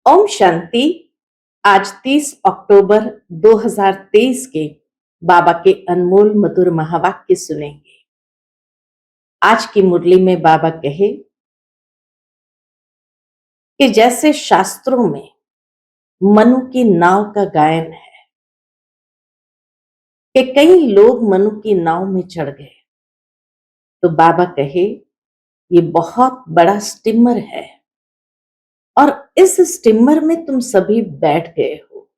ओम शांति। आज 30 अक्टूबर 2023 के बाबा के अनमोल मधुर महावाक्य सुनेंगे। आज की मुरली में बाबा कहे कि जैसे शास्त्रों में मनु की नाव का गायन है कि कई लोग मनु की नाव में चढ़ गए, तो बाबा कहे ये बहुत बड़ा स्टीमर है और इस स्टीमर में तुम सभी बैठ गए हो।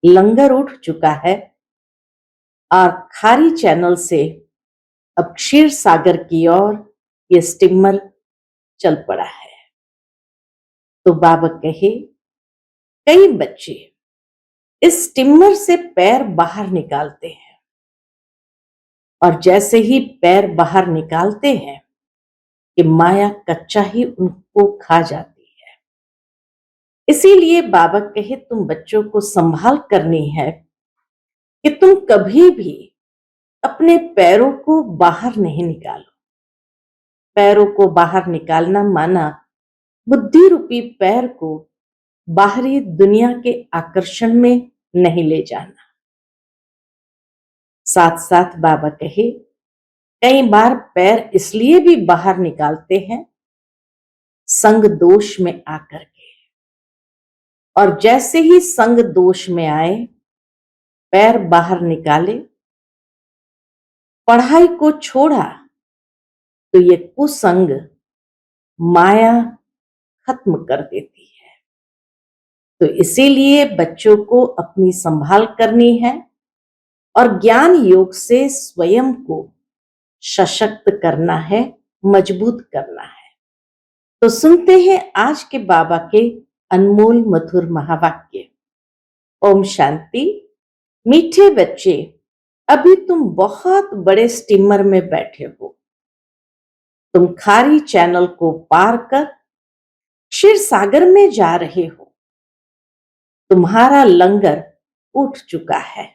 लंगर उठ चुका है और खारी चैनल से अब क्षीर सागर की ओर ये स्टीमर चल पड़ा है। तो बाबा कहे कई बच्चे इस स्टीमर से पैर बाहर निकालते हैं और जैसे ही पैर बाहर निकालते हैं कि माया कच्चा ही उनको खा जाती है। इसीलिए बाबा कहे तुम बच्चों को संभाल करनी है कि तुम कभी भी अपने पैरों को बाहर नहीं निकालो। पैरों को बाहर निकालना माना बुद्धि रूपी पैर को बाहरी दुनिया के आकर्षण में नहीं ले जाना। साथ साथ बाबा कहे कई बार पैर इसलिए भी बाहर निकालते हैं संग दोष में आकर के, और जैसे ही संग दोष में आए पैर बाहर निकाले, पढ़ाई को छोड़ा, तो ये कुसंग माया खत्म कर देती है। तो इसीलिए बच्चों को अपनी संभाल करनी है और ज्ञान योग से स्वयं को सशक्त करना है, मजबूत करना है। तो सुनते हैं आज के बाबा के अनमोल मधुर महावाक्य। ओम शांति। मीठे बच्चे, अभी तुम बहुत बड़े स्टीमर में बैठे हो। तुम खारी चैनल को पार कर क्षीर सागर में जा रहे हो। तुम्हारा लंगर उठ चुका है।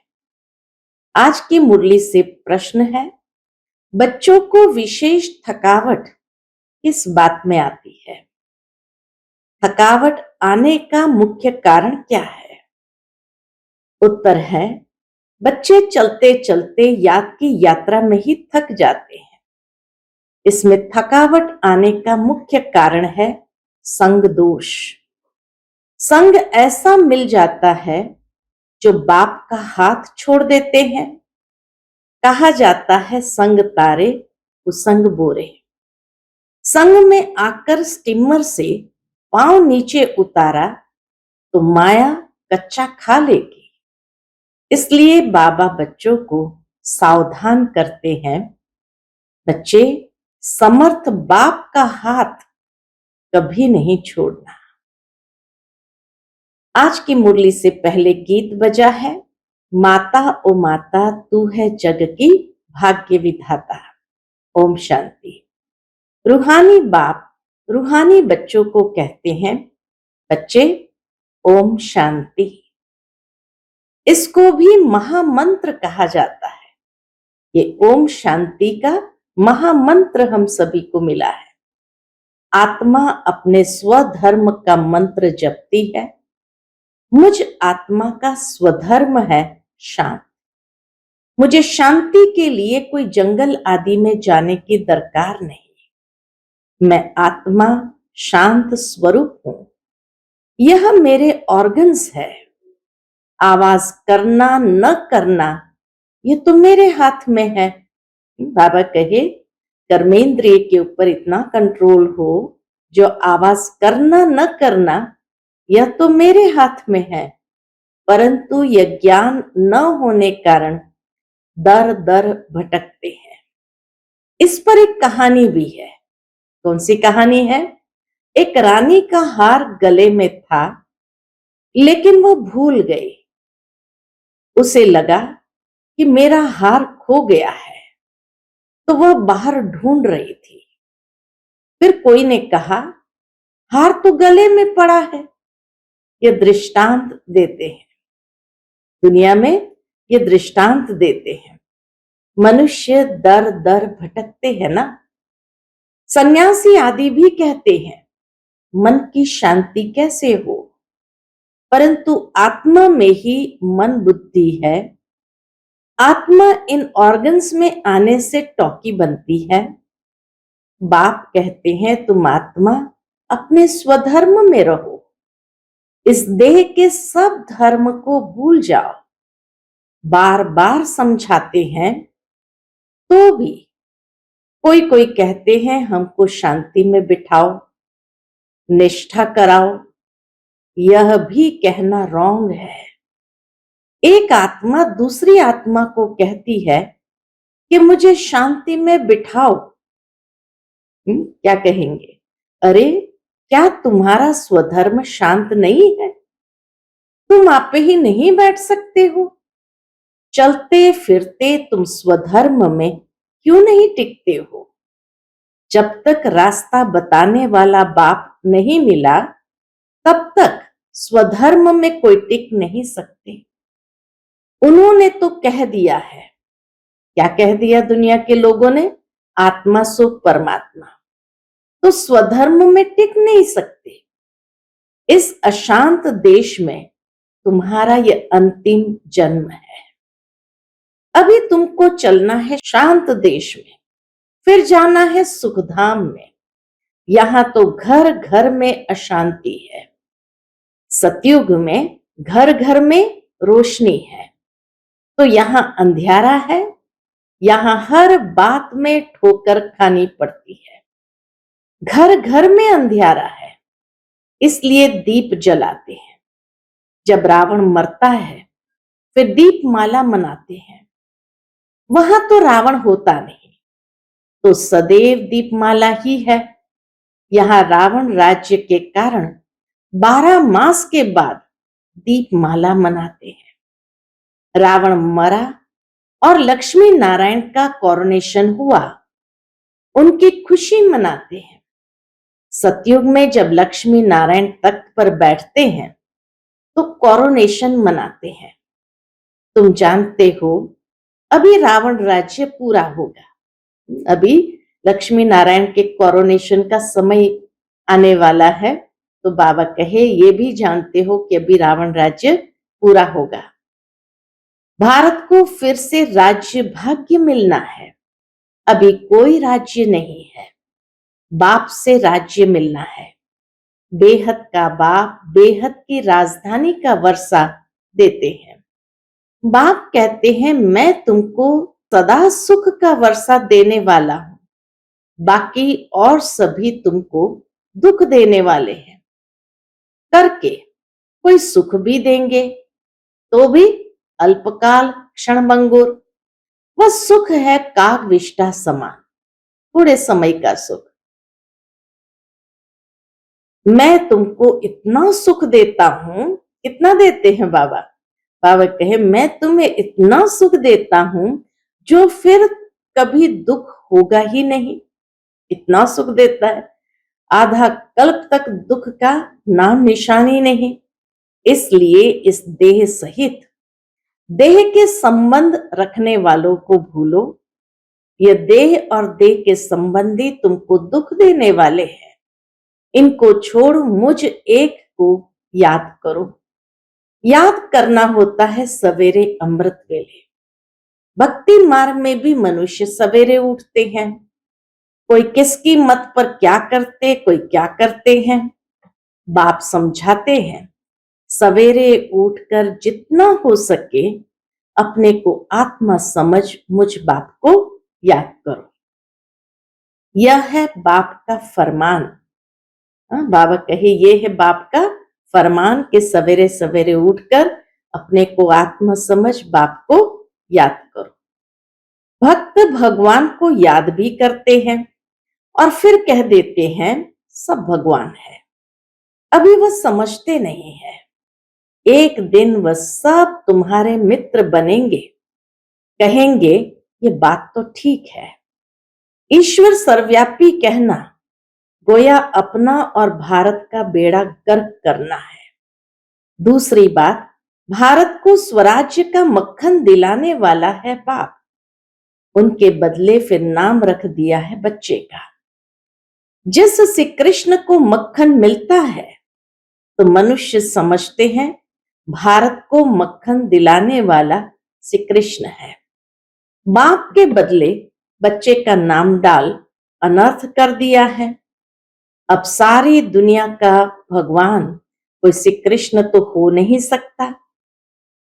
आज की मुरली से प्रश्न है, बच्चों को विशेष थकावट किस बात में आती है? थकावट आने का मुख्य कारण क्या है? उत्तर है, बच्चे चलते चलते याद की यात्रा में ही थक जाते हैं। इसमें थकावट आने का मुख्य कारण है संग दोष। संग ऐसा मिल जाता है जो बाप का हाथ छोड़ देते हैं। कहा जाता है संग तारे कुसंग बोरे। संग में आकर स्टीमर से पांव नीचे उतारा तो माया कच्चा खा लेगी। इसलिए बाबा बच्चों को सावधान करते हैं, बच्चे समर्थ बाप का हाथ कभी नहीं छोड़ना। आज की मुरली से पहले गीत बजा है, माता ओ माता तू है जग की भाग्य विधाता। ओम शांति। रूहानी बाप रूहानी बच्चों को कहते हैं, बच्चे ओम शांति। इसको भी महामंत्र कहा जाता है। ये ओम शांति का महामंत्र हम सभी को मिला है। आत्मा अपने स्वधर्म का मंत्र जपती है। मुझ आत्मा का स्वधर्म है शांत। मुझे शांति के लिए कोई जंगल आदि में जाने की दरकार नहीं। मैं आत्मा शांत स्वरूप हूं। यह मेरे ऑर्गन्स है। आवाज करना न करना ये तो मेरे हाथ में है। बाबा कहे कर्मेंद्रिय के ऊपर इतना कंट्रोल हो, जो आवाज करना न करना यह तो मेरे हाथ में है। परंतु यह ज्ञान न होने कारण दर दर भटकते हैं। इस पर एक कहानी भी है। कौन सी कहानी है? एक रानी का हार गले में था, लेकिन वह भूल गई। उसे लगा कि मेरा हार खो गया है, तो वह बाहर ढूंढ रही थी। फिर कोई ने कहा, हार तो गले में पड़ा है। यह दृष्टांत देते हैं, दुनिया में ये दृष्टांत देते हैं। मनुष्य दर दर भटकते हैं ना। सन्यासी आदि भी कहते हैं, मन की शांति कैसे हो? परंतु आत्मा में ही मन बुद्धि है। आत्मा इन ऑर्गन्स में आने से टॉकी बनती है। बाप कहते हैं तुम आत्मा अपने स्वधर्म में रहो, इस देह के सब धर्म को भूल जाओ। बार बार समझाते हैं तो भी कोई कोई कहते हैं हमको शांति में बिठाओ, निष्ठा कराओ। यह भी कहना रॉन्ग है। एक आत्मा दूसरी आत्मा को कहती है कि मुझे शांति में बिठाओ। क्या कहेंगे? अरे क्या तुम्हारा स्वधर्म शांत नहीं है? तुम आप ही नहीं बैठ सकते हो? चलते फिरते तुम स्वधर्म में क्यों नहीं टिकते हो? जब तक रास्ता बताने वाला बाप नहीं मिला तब तक स्वधर्म में कोई टिक नहीं सकते। उन्होंने तो कह दिया है। क्या कह दिया दुनिया के लोगों ने? आत्मा सुख परमात्मा। तो स्वधर्म में टिक नहीं सकते। इस अशांत देश में तुम्हारा यह अंतिम जन्म है। अभी तुमको चलना है शांत देश में, फिर जाना है सुखधाम में। यहां तो घर घर में अशांति है। सतयुग में घर घर में रोशनी है, तो यहां अंधियारा है। यहां हर बात में ठोकर खानी पड़ती है। घर घर में अंधियारा है, इसलिए दीप जलाते हैं। जब रावण मरता है फिर दीप माला मनाते हैं। वहां तो रावण होता नहीं, तो सदैव दीपमाला ही है। यहां रावण राज्य के कारण 12 मास के बाद दीपमाला मनाते हैं। रावण मरा और लक्ष्मी नारायण का कोरोनेशन हुआ, उनकी खुशी मनाते हैं। सतयुग में जब लक्ष्मी नारायण तख्त पर बैठते हैं तो कोरोनेशन मनाते हैं। तुम जानते हो अभी रावण राज्य पूरा होगा। अभी लक्ष्मी नारायण के कोरोनेशन का समय आने वाला है, तो बाबा कहे ये भी जानते हो कि अभी रावण राज्य पूरा होगा। भारत को फिर से राज्य भाग्य मिलना है। अभी कोई राज्य नहीं है, बाप से राज्य मिलना है। बेहद का बाप बेहद की राजधानी का वर्षा देते हैं। बाप कहते हैं मैं तुमको सदा सुख का वर्षा देने वाला हूं, बाकी और सभी तुमको दुख देने वाले हैं। करके कोई सुख भी देंगे तो भी अल्पकाल क्षणभंगुर। वह सुख है काग विष्ठा समान, थोड़े समय का सुख। मैं तुमको इतना सुख देता हूं। कितना देते हैं बाबा? बाबा कहे मैं तुम्हें इतना सुख देता हूं जो फिर कभी दुख होगा ही नहीं। इतना सुख देता है, आधा कल्प तक दुख का नाम निशान ही नहीं। इसलिए इस देह सहित देह के संबंध रखने वालों को भूलो। ये देह और देह के संबंधी तुमको दुख देने वाले हैं। इनको छोड़ मुझ एक को याद करो। याद करना होता है सवेरे अमृत वेले। भक्ति मार्ग में भी मनुष्य सवेरे उठते हैं। कोई किसकी मत पर क्या करते, कोई क्या करते हैं। बाप समझाते हैं सवेरे उठकर जितना हो सके अपने को आत्मा समझ मुझ बाप को याद करो। यह है बाप का फरमान। बाबा कहे ये है बाप का फरमान कि सवेरे सवेरे उठकर अपने को आत्मा समझ बाप को याद करो। भक्त भगवान को याद भी करते हैं और फिर कह देते हैं सब भगवान है। अभी वह समझते नहीं है। एक दिन वह सब तुम्हारे मित्र बनेंगे, कहेंगे ये बात तो ठीक है। ईश्वर सर्वव्यापी कहना गोया अपना और भारत का बेड़ा गर्क करना है। दूसरी बात, भारत को स्वराज्य का मक्खन दिलाने वाला है बाप। उनके बदले फिर नाम रख दिया है बच्चे का। जिस श्री कृष्ण को मक्खन मिलता है तो मनुष्य समझते हैं भारत को मक्खन दिलाने वाला श्री कृष्ण है। बाप के बदले बच्चे का नाम डाल अनर्थ कर दिया है। अब सारी दुनिया का भगवान कोई श्री कृष्ण तो हो नहीं सकता।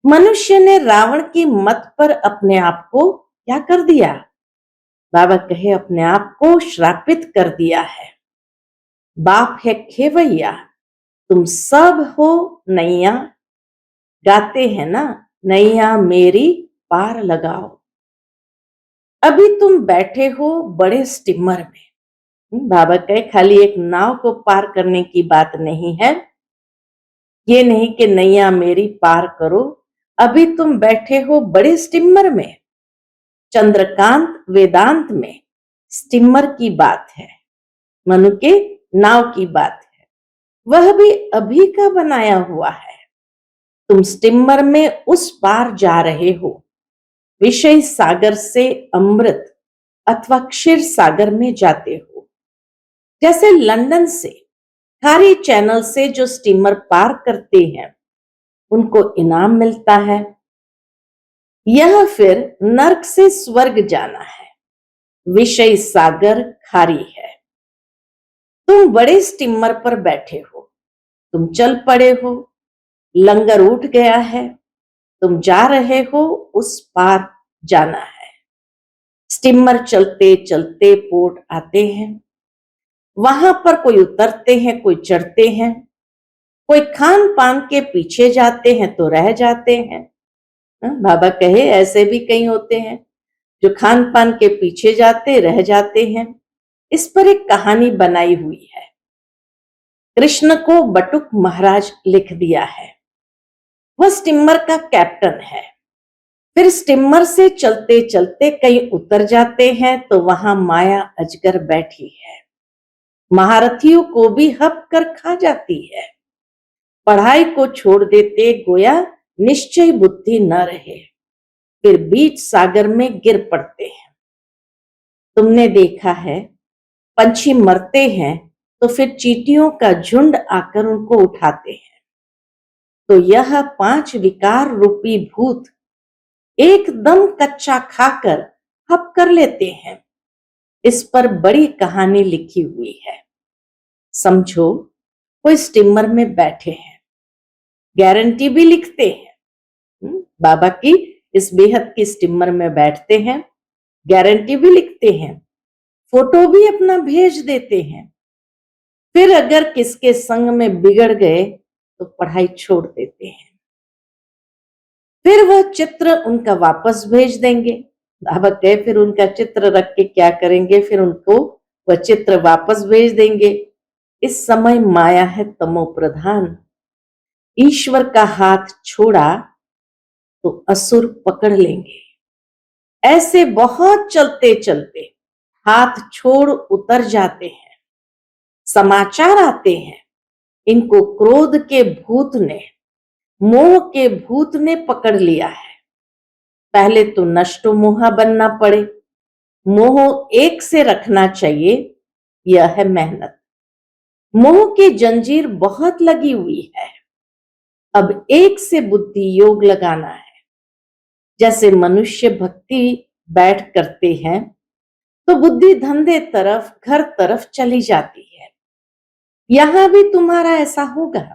मनुष्य ने रावण की मत पर अपने आप को क्या कर दिया? बाबा कहे अपने आप को श्रापित कर दिया है। बाप है खेवैया, तुम सब हो नैया, गाते हैं ना नैया मेरी पार लगाओ। अभी तुम बैठे हो बड़े स्टीमर में। बाबा कहे खाली एक नाव को पार करने की बात नहीं है, ये नहीं कि नैया मेरी पार करो। अभी तुम बैठे हो बड़े स्टीमर में, चंद्रकांत वेदांत में स्टीमर की बात है, मनु के नाव की बात है, वह भी अभी का बनाया हुआ है। तुम स्टीमर में उस पार जा रहे हो, विषय सागर से अमृत अथवा क्षीर सागर में जाते हो। जैसे लंदन से खारी चैनल से जो स्टीमर पार करते हैं उनको इनाम मिलता है। यह फिर नर्क से स्वर्ग जाना है, विषय सागर खारी है। तुम बड़े स्टीमर पर बैठे हो, तुम चल पड़े हो, लंगर उठ गया है, तुम जा रहे हो, उस पार जाना है। स्टीमर चलते चलते पोर्ट आते हैं, वहां पर कोई उतरते हैं, कोई चढ़ते हैं, कोई खान पान के पीछे जाते हैं तो रह जाते हैं। बाबा कहे ऐसे भी कई होते हैं जो खान पान के पीछे जाते रह जाते हैं। इस पर एक कहानी बनाई हुई है, कृष्ण को बटुक महाराज लिख दिया है। वह स्टीमर का कैप्टन है। फिर स्टीमर से चलते चलते कहीं उतर जाते हैं तो वहां माया अजगर बैठी है, महारथियों को भी हप कर खा जाती है। पढ़ाई को छोड़ देते गोया निश्चय बुद्धि न रहे, फिर बीच सागर में गिर पड़ते हैं। तुमने देखा है पंछी मरते हैं तो फिर चींटियों का झुंड आकर उनको उठाते हैं। तो यह 5 विकार रूपी भूत एकदम कच्चा खाकर हप कर लेते हैं। इस पर बड़ी कहानी लिखी हुई है। समझो कोई स्टीमर में बैठे हैं, गारंटी भी लिखते हैं। बाबा की इस बेहद की स्टीमर में बैठते हैं, गारंटी भी लिखते हैं, फोटो भी अपना भेज देते हैं। फिर अगर किसके संग में बिगड़ गए तो पढ़ाई छोड़ देते हैं। फिर वह चित्र उनका वापस भेज देंगे। बाबा कहे फिर उनका चित्र रख के क्या करेंगे, फिर उनको वह चित्र वापस भेज देंगे। इस समय माया है तमो प्रधान, ईश्वर का हाथ छोड़ा तो असुर पकड़ लेंगे। ऐसे बहुत चलते चलते हाथ छोड़ उतर जाते हैं। समाचार आते हैं इनको क्रोध के भूत ने, मोह के भूत ने पकड़ लिया है। पहले तो नष्टो मोहा बनना पड़े, मोह एक से रखना चाहिए, यह है मेहनत। मोह की जंजीर बहुत लगी हुई है, अब एक से बुद्धि योग लगाना है। जैसे मनुष्य भक्ति बैठ करते हैं तो बुद्धि धंधे तरफ घर तरफ चली जाती है। यहां भी तुम्हारा ऐसा होगा।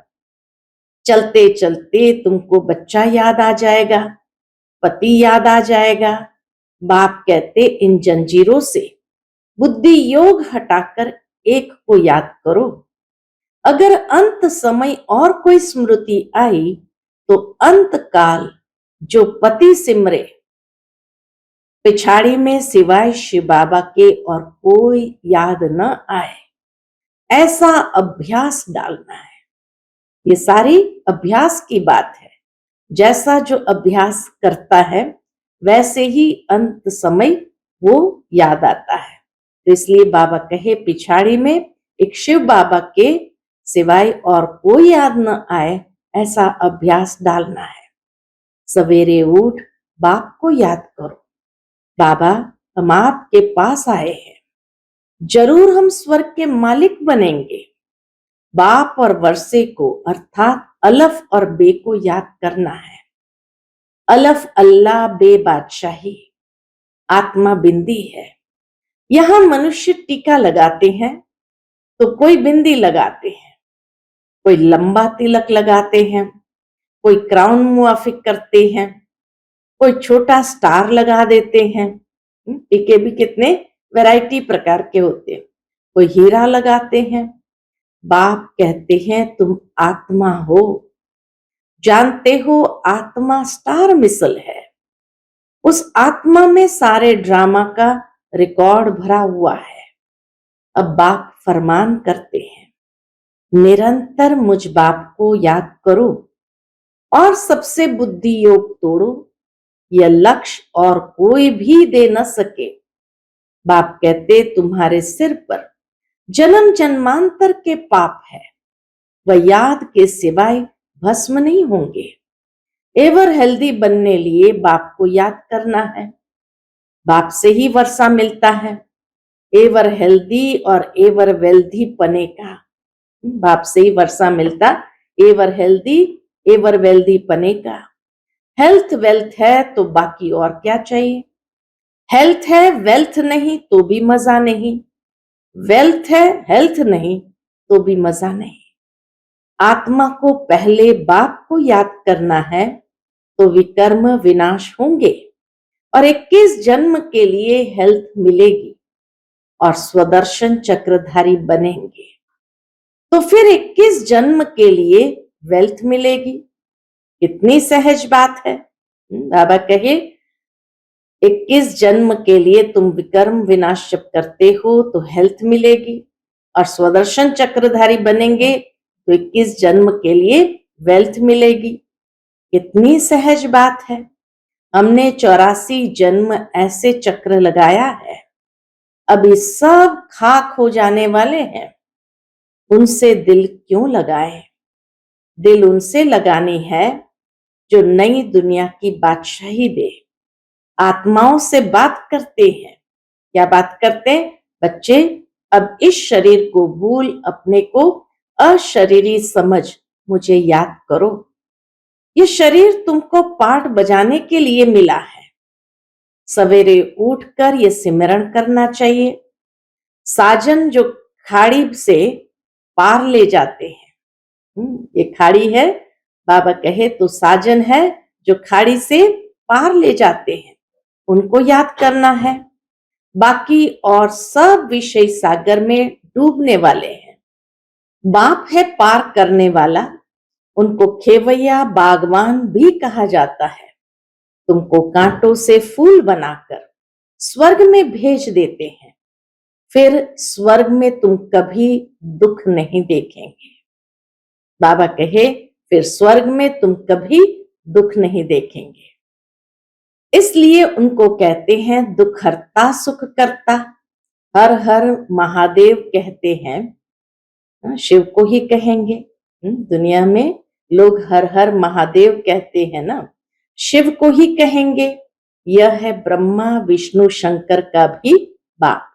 चलते चलते तुमको बच्चा याद आ जाएगा, पति याद आ जाएगा। बाप कहते इन जंजीरों से बुद्धि योग हटाकर एक को याद करो। अगर अंत समय और कोई स्मृति आई तो अंत काल जो पति सिमरे, पिछाड़ी में सिवाय शिव बाबा के और कोई याद न आए, ऐसा अभ्यास डालना है। ये सारी अभ्यास की बात है। जैसा जो अभ्यास करता है वैसे ही अंत समय वो याद आता है। तो इसलिए बाबा कहे पिछाड़ी में एक शिव बाबा के सिवाय और कोई याद न आए, ऐसा अभ्यास डालना है। सवेरे उठ बाप को याद करो, बाबा हम आपके पास आए हैं, जरूर हम स्वर्ग के मालिक बनेंगे। बाप और वर्षे को अर्थात अलफ और बे को याद करना है। अलफ अल्लाह, बे बादशाही, आत्मा बिंदी है। यहां मनुष्य टीका लगाते हैं तो कोई बिंदी लगाते हैं, कोई लंबा तिलक लगाते हैं, कोई क्राउन मुआफिक करते हैं, कोई छोटा स्टार लगा देते हैं। टीके भी कितने वैरायटी प्रकार के होते हैं। कोई हीरा लगाते हैं। बाप कहते हैं तुम आत्मा हो, जानते हो आत्मा स्टार मिसल है। उस आत्मा में सारे ड्रामा का रिकॉर्ड भरा हुआ है। अब बाप फरमान करते हैं, निरंतर मुझ बाप को याद करो और सबसे बुद्धि योग तोड़ो, यह लक्ष्य और कोई भी दे न सके। बाप कहते तुम्हारे सिर पर जन्म जन्मांतर के पाप है, वह याद के सिवाय भस्म नहीं होंगे। एवर हेल्दी बनने लिए बाप को याद करना है। बाप से ही वर्षा मिलता है। एवर हेल्दी और एवर वेल्दी पने का बाप से ही वर्षा मिलता, एवर हेल्दी एवर वेल्दी पने का। हेल्थ वेल्थ है तो बाकी और क्या चाहिए। हेल्थ है वेल्थ नहीं तो भी मजा नहीं, वेल्थ है हेल्थ नहीं तो भी मजा नहीं। आत्मा को पहले बाप को याद करना है तो विकर्म विनाश होंगे और 21 जन्म के लिए हेल्थ मिलेगी और स्वदर्शन चक्रधारी बनेंगे। तो फिर 21 जन्म के लिए वेल्थ मिलेगी। कितनी सहज बात है। बाबा कहे 21 जन्म के लिए तुम विकर्म विनाश जब करते हो तो हेल्थ मिलेगी और स्वदर्शन चक्रधारी बनेंगे तो 21 जन्म के लिए वेल्थ मिलेगी। कितनी सहज बात है। हमने 84 जन्म ऐसे चक्र लगाया है, अभी सब खाक हो जाने वाले हैं। उनसे दिल क्यों लगाए। दिल उनसे लगानी है जो नई दुनिया की बादशाही दे। आत्माओं से बात करते हैं। क्या बात करते हैं बच्चे, अब इस शरीर को भूल अपने को अशरीरी समझ मुझे याद करो। ये शरीर तुमको पाठ बजाने के लिए मिला है। सवेरे उठकर ये सिमरण करना चाहिए। साजन जो खाड़ी से पार ले जाते हैं, ये खाड़ी है, बाबा कहे तो साजन है जो खाड़ी से पार ले जाते हैं, उनको याद करना है। बाकी और सब विषय सागर में डूबने वाले हैं। बाप है पार करने वाला, उनको खेवैया बागवान भी कहा जाता है। तुमको कांटों से फूल बनाकर स्वर्ग में भेज देते हैं, फिर स्वर्ग में तुम कभी दुख नहीं देखेंगे। बाबा कहे फिर स्वर्ग में तुम कभी दुख नहीं देखेंगे। इसलिए उनको कहते हैं दुख हरता सुख करता। हर हर महादेव कहते हैं, शिव को ही कहेंगे। दुनिया में लोग हर हर महादेव कहते हैं ना, शिव को ही कहेंगे। यह है ब्रह्मा विष्णु शंकर का भी बाप।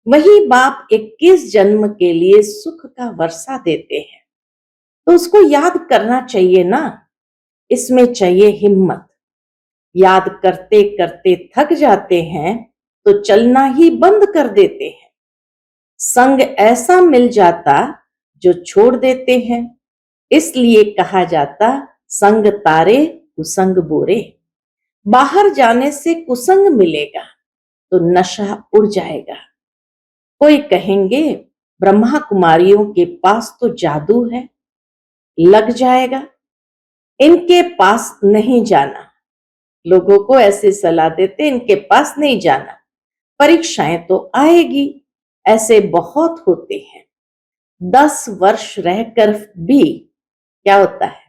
वही बाप 21 जन्म के लिए सुख का वर्षा देते हैं, तो उसको याद करना चाहिए ना। इसमें चाहिए हिम्मत। याद करते करते थक जाते हैं तो चलना ही बंद कर देते हैं। संग ऐसा मिल जाता जो छोड़ देते हैं, इसलिए कहा जाता संग तारे कुसंग बोरे। बाहर जाने से कुसंग मिलेगा तो नशा उड़ जाएगा। कोई कहेंगे ब्रह्मा कुमारियों के पास तो जादू है, लग जाएगा। इनके पास नहीं जाना। लोगों को ऐसे सलाह देते इनके पास नहीं जाना, परीक्षाएं तो आएगी। ऐसे बहुत होते हैं। 10 वर्ष रहकर भी क्या होता है,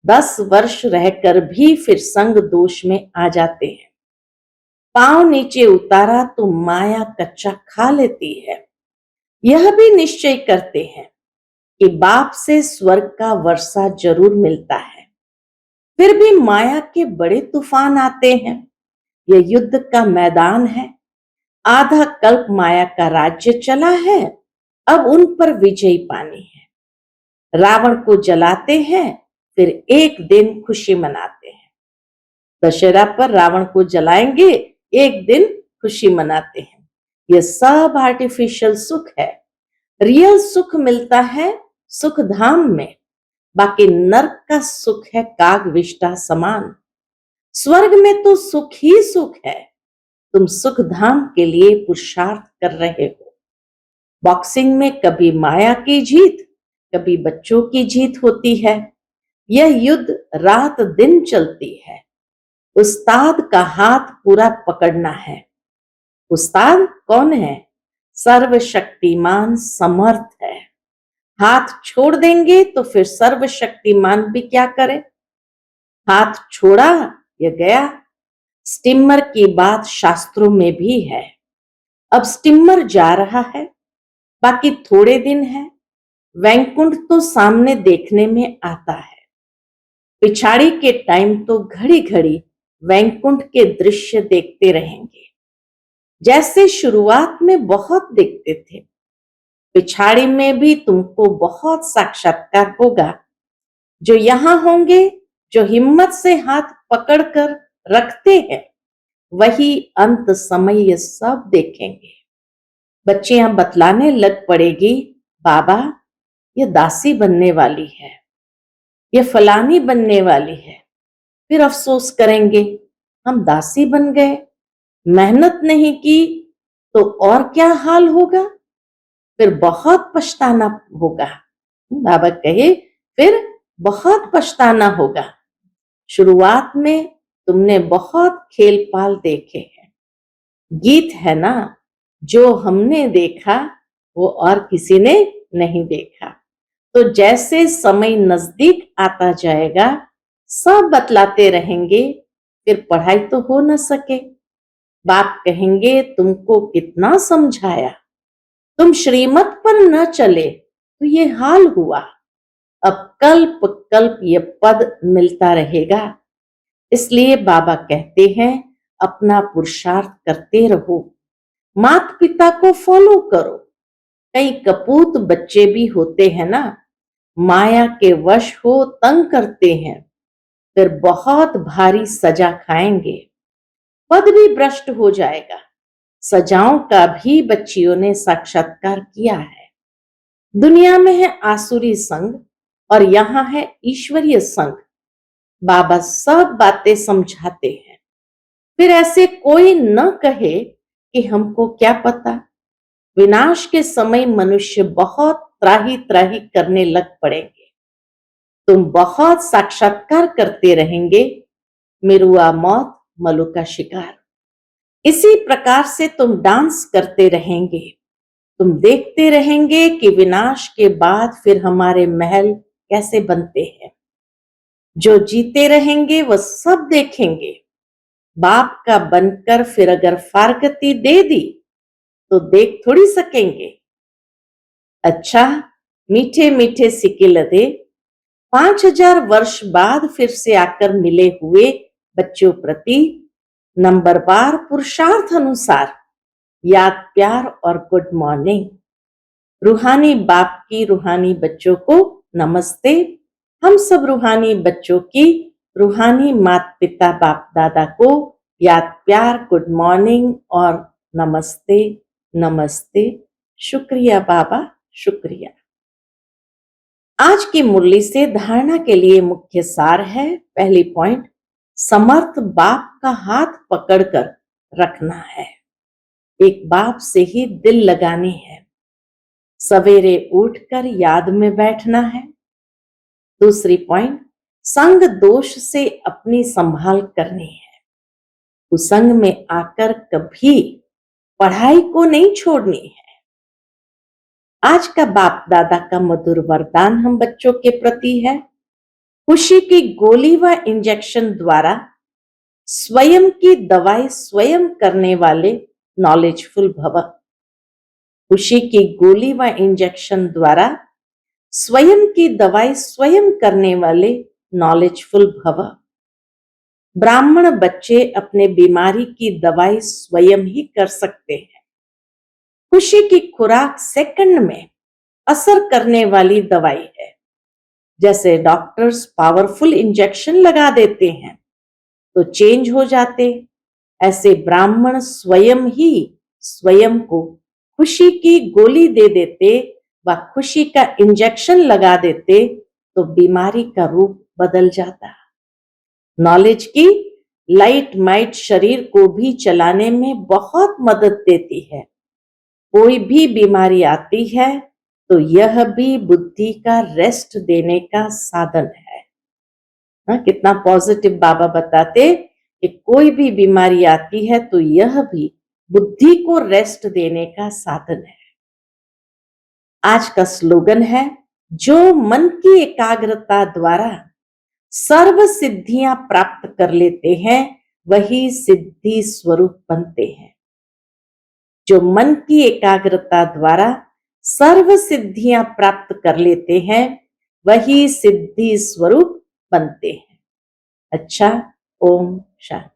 10 वर्ष रहकर भी फिर संग दोष में आ जाते हैं। पांव नीचे उतारा तो माया कच्चा खा लेती है। यह भी निश्चय करते हैं कि बाप से स्वर्ग का वर्षा जरूर मिलता है, फिर भी माया के बड़े तूफान आते हैं। यह युद्ध का मैदान है। आधा कल्प माया का राज्य चला है, अब उन पर विजय पानी है। रावण को जलाते हैं, फिर एक दिन खुशी मनाते हैं। दशहरा पर रावण को जलाएंगे, एक दिन खुशी मनाते हैं। यह सब आर्टिफिशियल सुख है। रियल सुख मिलता है सुख धाम में। बाकी नर्क का सुख है काग विष्ठा समान। स्वर्ग में तो सुख ही सुख है। तुम सुख धाम के लिए पुरुषार्थ कर रहे हो। बॉक्सिंग में कभी माया की जीत, कभी बच्चों की जीत होती है। यह युद्ध रात दिन चलती है। उस्ताद का हाथ पूरा पकड़ना है। उस्ताद कौन है? सर्वशक्तिमान समर्थ है। हाथ छोड़ देंगे तो फिर सर्वशक्तिमान भी क्या करे? हाथ छोड़ा या गया। स्टीमर की बात शास्त्रों में भी है। अब स्टीमर जा रहा है, बाकी थोड़े दिन है। वैकुंठ तो सामने देखने में आता है। पिछाड़ी के टाइम तो घड़ी घड़ी वैकुंठ के दृश्य देखते रहेंगे। जैसे शुरुआत में बहुत देखते थे, पिछाड़ी में भी तुमको बहुत साक्षात्कार होगा। जो यहां होंगे, जो हिम्मत से हाथ पकड़कर रखते हैं, वही अंत समय ये सब देखेंगे। बच्चियां बतलाने लग पड़ेगी, बाबा ये दासी बनने वाली है, ये फलानी बनने वाली है। फिर अफसोस करेंगे, हम दासी बन गए, मेहनत नहीं की तो और क्या हाल होगा। फिर बहुत पछताना होगा। बाबा कहे फिर बहुत पछताना होगा। शुरुआत में तुमने बहुत खेल पाल देखे हैं। गीत है ना, जो हमने देखा वो और किसी ने नहीं देखा। तो जैसे समय नजदीक आता जाएगा, सब बतलाते रहेंगे, फिर पढ़ाई तो हो न सके। बाप कहेंगे तुमको कितना समझाया, तुम श्रीमत पर न चले तो ये हाल हुआ। अब कल्प कल्प ये पद मिलता रहेगा। इसलिए बाबा कहते हैं अपना पुरुषार्थ करते रहो, माता पिता को फॉलो करो। कई कपूत बच्चे भी होते हैं ना, माया के वश हो तंग करते हैं, फिर बहुत भारी सजा खाएंगे। पद भी भ्रष्ट हो जाएगा। सजाओं का भी बच्चियों ने साक्षात्कार किया है। दुनिया में है आसुरी संग और यहाँ है ईश्वरीय संग। बाबा सब बातें समझाते हैं। फिर ऐसे कोई न कहे कि हमको क्या पता। विनाश के समय मनुष्य बहुत त्राही त्राही करने लग पड़ेंगे। तुम बहुत साक्षात्कार करते रहेंगे, मिरुआ मौत मलु का शिकार। इसी प्रकार से तुम डांस करते रहेंगे। तुम देखते रहेंगे कि विनाश के बाद फिर हमारे महल कैसे बनते हैं। जो जीते रहेंगे वह सब देखेंगे। बाप का बनकर फिर अगर फारगती दे दी तो देख थोड़ी सकेंगे। अच्छा, मीठे मीठे सिक्के लदे 5000 वर्ष बाद फिर से आकर मिले हुए बच्चों प्रति नंबरवार पुरुषार्थ अनुसार याद प्यार और गुड मॉर्निंग। रूहानी बाप की रूहानी बच्चों को नमस्ते। हम सब रूहानी बच्चों की रूहानी माता पिता बाप दादा को याद प्यार गुड मॉर्निंग और नमस्ते नमस्ते। शुक्रिया बाबा, शुक्रिया। आज की मुरली से धारणा के लिए मुख्य सार है। पहली पॉइंट, समर्थ बाप का हाथ पकड़कर रखना है। एक बाप से ही दिल लगानी है। सवेरे उठकर याद में बैठना है। दूसरी पॉइंट, संग दोष से अपनी संभाल करनी है। कुसंग में आकर कभी पढ़ाई को नहीं छोड़नी है। आज का बाप दादा का मधुर वरदान हम बच्चों के प्रति है, खुशी की गोली व इंजेक्शन द्वारा स्वयं की दवाई स्वयं करने वाले नॉलेजफुल भव। खुशी की गोली व इंजेक्शन द्वारा स्वयं की दवाई स्वयं करने वाले नॉलेजफुल भव। ब्राह्मण बच्चे अपने बीमारी की दवाई स्वयं ही कर सकते हैं। खुशी की खुराक सेकंड में असर करने वाली दवाई है। जैसे डॉक्टर्स पावरफुल इंजेक्शन लगा देते हैं तो चेंज हो जाते, ऐसे ब्राह्मण स्वयं ही स्वयं को खुशी की गोली दे देते व खुशी का इंजेक्शन लगा देते तो बीमारी का रूप बदल जाता। नॉलेज की लाइट माइट शरीर को भी चलाने में बहुत मदद देती है। कोई भी बीमारी आती है तो यह भी बुद्धि का रेस्ट देने का साधन है। कितना पॉजिटिव बाबा बताते कि कोई भी बीमारी आती है तो यह भी बुद्धि को रेस्ट देने का साधन है। आज का स्लोगन है, जो मन की एकाग्रता द्वारा सर्व सिद्धियां प्राप्त कर लेते हैं वही सिद्धि स्वरूप बनते हैं। जो मन की एकाग्रता द्वारा सर्व सिद्धियां प्राप्त कर लेते हैं वही सिद्धि स्वरूप बनते हैं। अच्छा, ओम शांति।